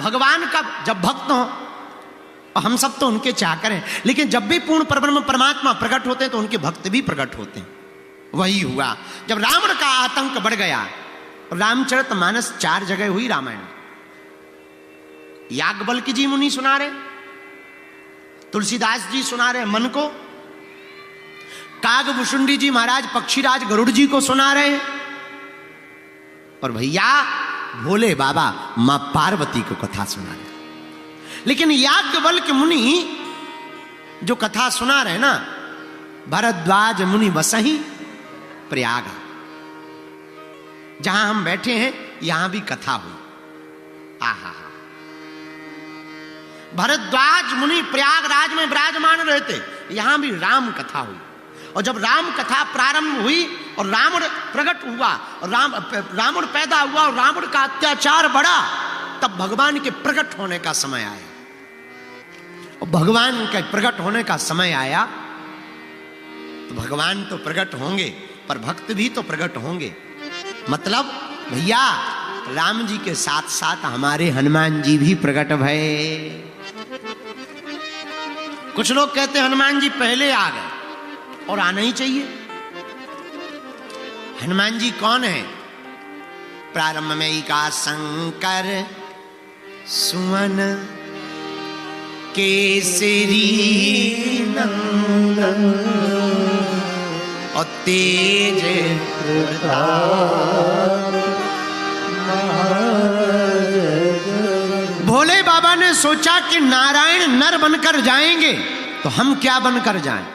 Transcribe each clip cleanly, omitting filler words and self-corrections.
भगवान कब? जब भक्त हो। और हम सब तो उनके चाकर हैं, लेकिन जब भी पूर्ण परब्रह्म परमात्मा प्रकट होते हैं तो उनके भक्त भी प्रकट होते हैं। वही हुआ जब रावण का आतंक बढ़ गया। रामचरितमानस 4 जगह हुई रामायण। याज्ञवल्क्य जी मुनि सुना रहे, तुलसीदास जी सुना रहे मन को, कागभूषुंडी जी महाराज पक्षीराज गरुड़ जी को सुना रहे, और भैया भोले बाबा मां पार्वती को कथा सुना रहे। लेकिन याज्ञवल्क्य मुनि जो कथा सुना रहे ना, भरद्वाज मुनि बसहि प्रयाग, जहां हम बैठे हैं यहां भी कथा हुई। आहा, भरद्वाज मुनि प्रयागराज में विराजमान रहते, यहां भी राम कथा हुई। और जब राम कथा प्रारंभ हुई और रावण प्रकट हुआ और रावण पैदा हुआ और रावण का अत्याचार बढ़ा, तब भगवान के प्रकट होने का समय आया। और भगवान के प्रकट होने का समय आया तो भगवान तो प्रकट होंगे पर भक्त भी तो प्रकट होंगे। मतलब भैया राम जी के साथ साथ हमारे हनुमान जी भी प्रकट भये। कुछ लोग कहते हैं हनुमान जी पहले आ गए, और आना ही चाहिए। हनुमान जी कौन है? प्रारंभ में का शंकर सुवन केसरी नंदन और तेज प्रताप। भोले बाबा ने सोचा कि नारायण नर बनकर जाएंगे तो हम क्या बनकर जाएं?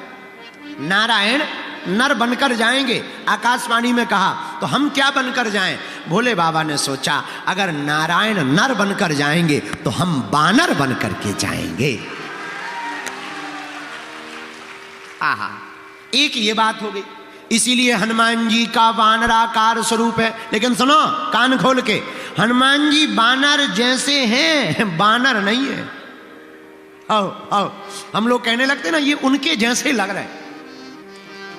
नारायण नर बनकर जाएंगे, आकाशवाणी में कहा, तो हम क्या बनकर जाएं? भोले बाबा ने सोचा अगर नारायण नर बनकर जाएंगे तो हम बानर बनकर के जाएंगे। आहा, एक ये बात हो गई। इसीलिए हनुमान जी का वानराकार स्वरूप है। लेकिन सुनो कान खोल के, हनुमान जी बानर जैसे हैं, बानर नहीं है। आओ आओ, हम लोग कहने लगते ना ये उनके जैसे लग रहे हैं,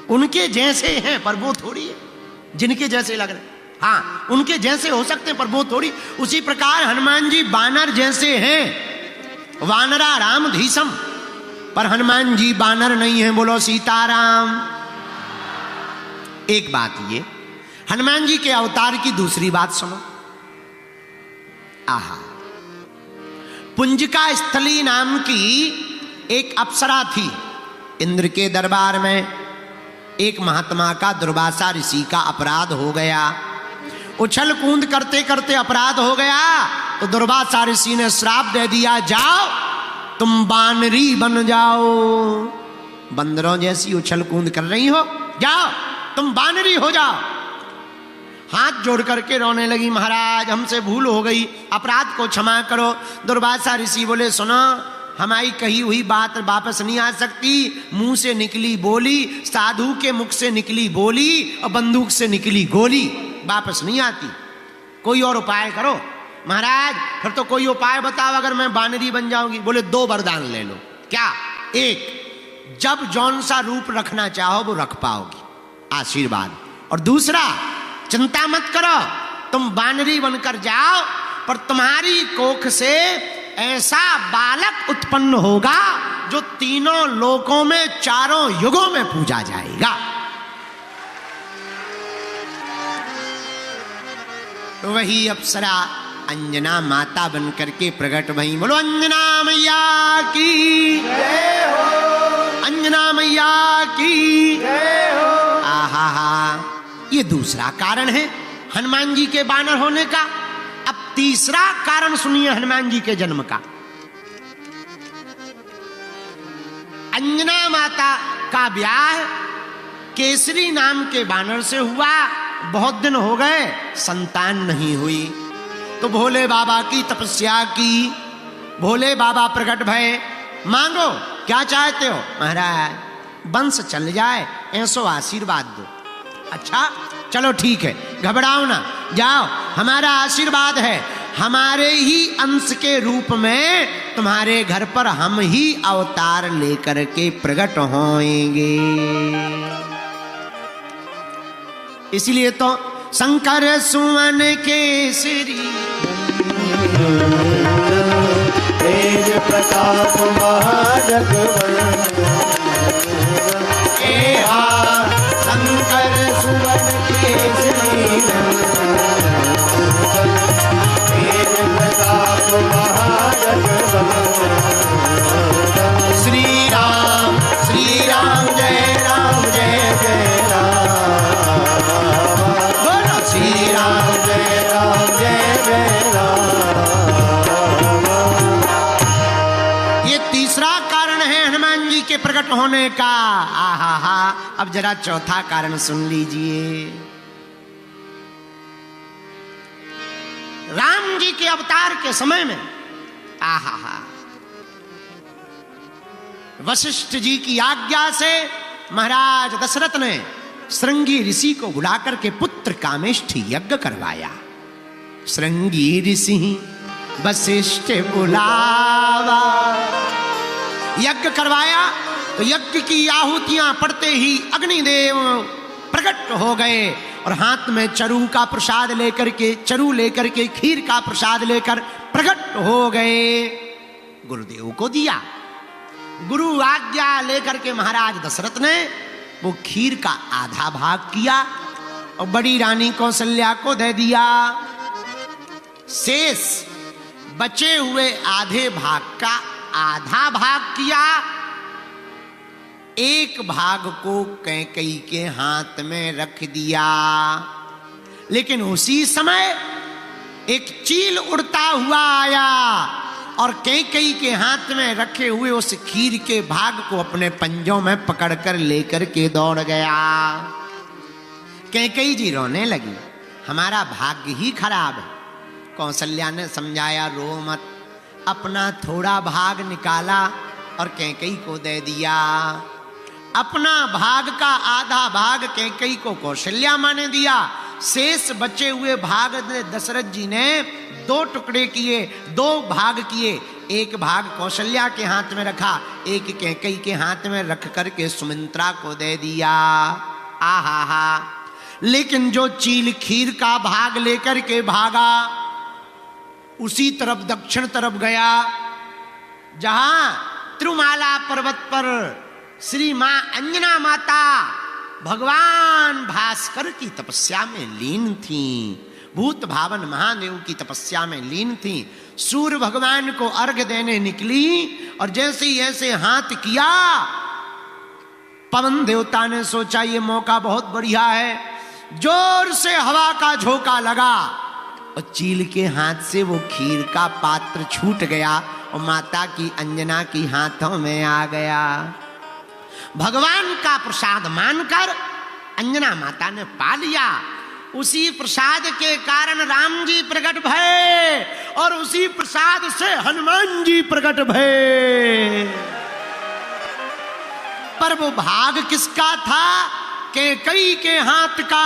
उनके जैसे हैं पर वो थोड़ी है जिनके जैसे लग रहे हैं। हाँ, उनके जैसे हो सकते हैं पर वो थोड़ी। उसी प्रकार हनुमान जी बानर जैसे हैं, वानरा राम धीसम, पर हनुमान जी बानर नहीं है। बोलो सीताराम। एक बात ये, हनुमान जी के अवतार की दूसरी बात सुनो। आहा, पुंजिका स्थली नाम की एक अप्सरा थी। इंद्र के दरबार में एक महात्मा का दुर्वासा ऋषि का अपराध हो गया। उछल कूद करते करते अपराध हो गया तो दुर्वासा ऋषि ने श्राप दे दिया, जाओ तुम बानरी बन जाओ। बंदरों जैसी उछल कूद कर रही हो, जाओ तुम बानरी हो जाओ। हाथ जोड़ करके रोने लगी, महाराज हमसे भूल हो गई, अपराध को क्षमा करो। दुर्वासा ऋषि बोले, सुनो हमारी कही हुई बात वापस नहीं आ सकती। मुंह से निकली बोली, साधु के मुख से निकली बोली और बंदूक से निकली गोली वापस नहीं आती। कोई और उपाय करो। महाराज फिर तो कोई उपाय बताओ, अगर मैं बानरी बन जाऊंगी। बोले 2 वरदान ले लो। क्या? एक, जब जौन सा रूप रखना चाहो वो रख पाओगी, आशीर्वाद। और दूसरा, चिंता मत करो, तुम बानरी बनकर जाओ पर तुम्हारी कोख से ऐसा बालक उत्पन्न होगा जो तीनों लोकों में, चारों युगों में पूजा जाएगा। वही अप्सरा अंजना माता बनकर के प्रकट भई। बोलो अंजना मैया की जय हो, अंजना मैया की जय हो। आहा हा, ये दूसरा कारण है हनुमान जी के बानर होने का। अब तीसरा कारण सुनिए हनुमान जी के जन्म का। अंजना माता का ब्याह केसरी नाम के बानर से हुआ। बहुत दिन हो गए, संतान नहीं हुई, तो भोले बाबा की तपस्या की। भोले बाबा प्रकट भये, मांगो क्या चाहते हो? महाराज वंश चल जाए, ऐसो आशीर्वाद दो। अच्छा चलो ठीक है, घबराओ ना, जाओ हमारा आशीर्वाद है, हमारे ही अंश के रूप में तुम्हारे घर पर हम ही अवतार लेकर के प्रकट होंगे। इसलिए तो शंकर सुवन केसरी शंकर सुवन केसरी श्री राम जय राम जय जय राम बोलो श्री राम जय जय राम। ये तीसरा कारण है हनुमान जी के प्रकट होने का। आहा, अब जरा चौथा कारण सुन लीजिए। राम जी के अवतार के समय में आहा, वशिष्ठ जी की आज्ञा से महाराज दशरथ ने श्रृंगी ऋषि को बुलाकर के पुत्र कामेष्ठी यज्ञ करवाया। श्रृंगी ऋषि वशिष्ठ बुलावा, यज्ञ करवाया तो यज्ञ की आहुतियां पड़ते ही अग्निदेव प्रकट हो गए और हाथ में चरू का प्रसाद लेकर के खीर का प्रसाद लेकर प्रकट हो गए। गुरुदेव को दिया। गुरु आज्ञा लेकर के महाराज दशरथ ने वो खीर का आधा भाग किया और बड़ी रानी कौशल्या को दे दिया। शेष बचे हुए आधे भाग का आधा भाग किया। एक भाग को कैकेयी के हाथ में रख दिया। लेकिन उसी समय एक चील उड़ता हुआ आया और कैकेयी के हाथ में रखे हुए उस खीर के भाग को अपने पंजों में पकड़कर लेकर के दौड़ गया। कैकेयी जी रोने लगी, हमारा भाग्य ही खराब है। कौशल्या ने समझाया, रो मत। अपना थोड़ा भाग निकाला और कैकेयी को दे दिया। अपना भाग का आधा भाग कैकेयी को कौशल्या माँ ने दिया। शेष बचे हुए भाग दशरथ जी ने दो टुकड़े किए, दो भाग किए। एक भाग कौशल्या के हाथ में रखा, एक कैकेयी के हाथ में रख करके सुमित्रा को दे दिया। आहा, लेकिन जो चील खीर का भाग लेकर के भागा उसी तरफ दक्षिण तरफ गया जहां त्रिमाला पर्वत पर श्री मां अंजना माता भगवान भास्कर की तपस्या में लीन थी, भूत भावन महादेव की तपस्या में लीन थी। सूर्य भगवान को अर्घ देने निकली और जैसे ही ऐसे हाथ किया, पवन देवता ने सोचा ये मौका बहुत बढ़िया है। जोर से हवा का झोंका लगा और चील के हाथ से वो खीर का पात्र छूट गया और माता की अंजना की हाथों में आ गया। भगवान का प्रसाद मानकर अंजना माता ने पा लिया। उसी प्रसाद के कारण राम जी प्रकट भये और उसी प्रसाद से हनुमान जी प्रकट भये। पर वो भाग किसका था? कैकेयी के हाथ का।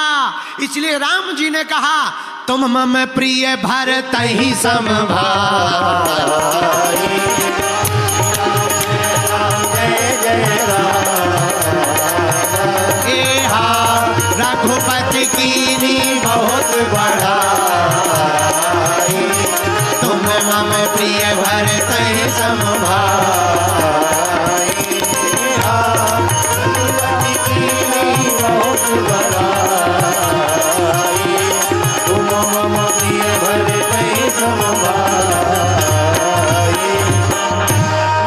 इसलिए राम जी ने कहा, तुम मम प्रिय भरत ही सम भाई। रघुपति की बहुत बड़ाई, तुम मम प्रिय भरत ही सम भाई। रघुपति की बहुत बड़ाई, तुम मम प्रिय भरत ही सम भाई।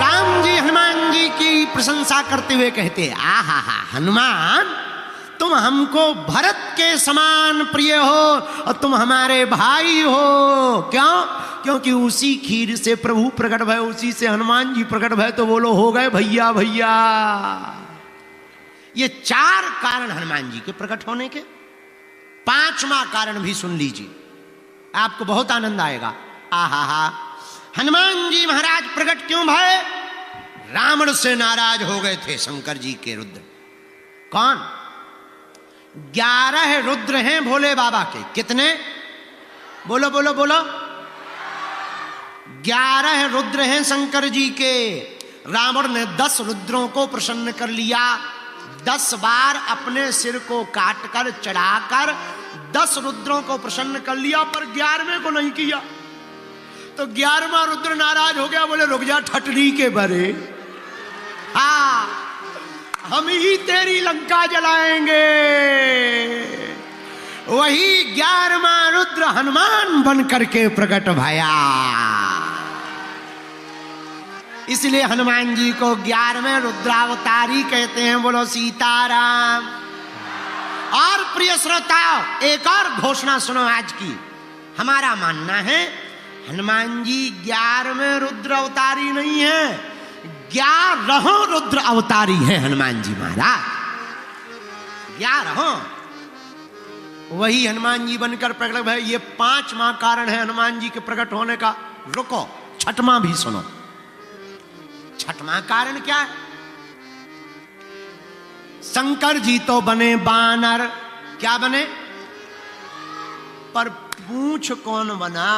राम जी हनुमान जी की प्रशंसा करते हुए कहते, आहा हनुमान, तुम हमको भरत के समान प्रिय हो और तुम हमारे भाई हो। क्यों? क्योंकि उसी खीर से प्रभु प्रकट भय, उसी से हनुमान जी प्रकट भय, तो बोलो हो गए भैया भैया। ये चार कारण हनुमान जी के प्रकट होने के। पांचवा कारण भी सुन लीजिए, आपको बहुत आनंद आएगा। आहा, हनुमान जी महाराज प्रकट क्यों भय? रावण से नाराज हो गए थे शंकर जी के रुद्र। कौन? 11 रुद्र हैं भोले बाबा के। कितने? बोलो बोलो बोलो। 11 रुद्र हैं शंकर जी के। रावण ने 10 रुद्रों को प्रसन्न कर लिया। 10 बार अपने सिर को काटकर चढ़ाकर 10 रुद्रों को प्रसन्न कर लिया, पर 11वें को नहीं किया। तो 11वां रुद्र नाराज हो गया, बोले रुक जा ठटनी के बरे, हाँ, हम ही तेरी लंका जलाएंगे। वही 11वां रुद्र हनुमान बन करके प्रकट भया। इसलिए हनुमान जी को 11वें रुद्रावतारी कहते हैं। बोलो सीताराम। और प्रिय श्रोताओ, एक और घोषणा सुनो आज की। हमारा मानना है हनुमान जी 11वें रुद्र अवतारी नहीं है, 11वें रुद्र अवतारी है हनुमान जी महाराज। 11 वही हनुमान जी बनकर प्रकट भय। ये 5वां कारण है हनुमान जी के प्रकट होने का। रुको, 6वां भी सुनो। 6वां कारण क्या है? शंकर जी तो बने बानर। क्या बने? पर पूंछ कौन बना?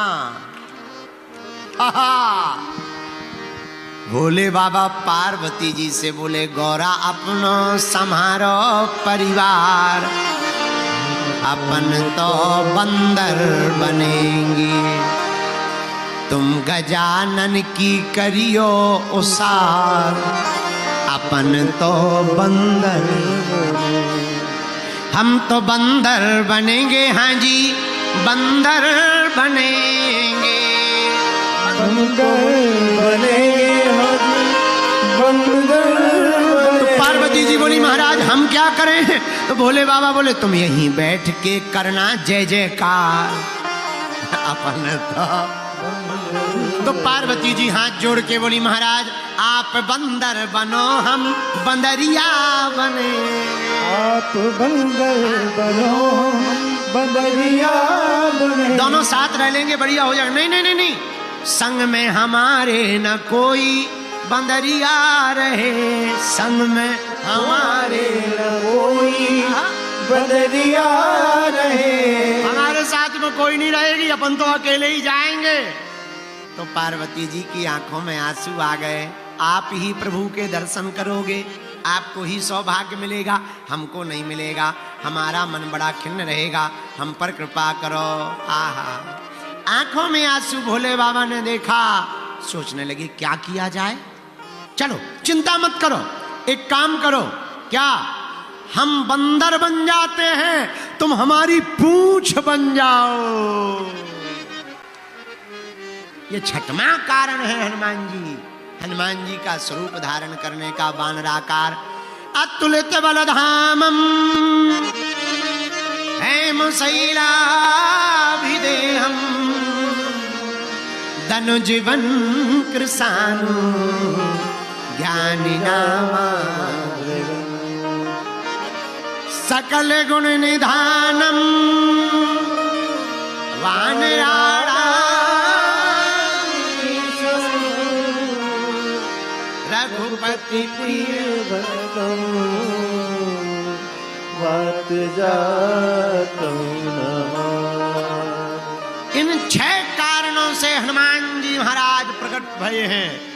बोले बाबा पार्वती जी से बोले गौरा अपनो संहारो परिवार, अपन तो बंदर बनेंगे, तुम गजानन की करियो उसार, अपन तो बंदर, हम तो बंदर बनेंगे। हाँ जी बंदर बनेंगे, बंदर बनेंगे, हाँ जी बंदर बनेंगे। तो पार्वती जी बोली महाराज हम क्या करें? तो भोले बाबा बोले तुम यहीं बैठ के करना जय जयकार, अपन तो पार्वती जी हाथ जोड़ के बोली महाराज आप बंदर बनो हम बंदरिया बने। आप बंदर बनो हम बंदरिया बने। दोनों साथ रह लेंगे बढ़िया हो जाएगा। नहीं नहीं नहीं नहीं, संग में हमारे न कोई बंदरिया रहे, संग में हमारे न कोई बंदरिया रहे। हमारे साथ में कोई नहीं रहेगी, अपन तो अकेले ही जाएंगे। तो पार्वती जी की आंखों में आंसू आ गए। आप ही प्रभु के दर्शन करोगे, आपको ही सौभाग्य मिलेगा, हमको नहीं मिलेगा, हमारा मन बड़ा खिन्न रहेगा, हम पर कृपा करो। आहा, आंखों में आंसू भोले बाबा ने देखा। सोचने लगे क्या किया जाए। चलो चिंता मत करो, एक काम करो। क्या? हम बंदर बन जाते हैं, तुम हमारी पूंछ बन जाओ। ये 6वां कारण है हनुमान जी। हनुमान जी का स्वरूप धारण करने का वानराकार। अतुलित बलधामम हेमशैलाभिदेहम् धनुजीवन कृशानु ज्ञानिनामा सकल गुण निधानम वानराणाम रघुपति प्रिय बात जाता इन 6 कारणों से हनुमान जी महाराज प्रकट भये हैं।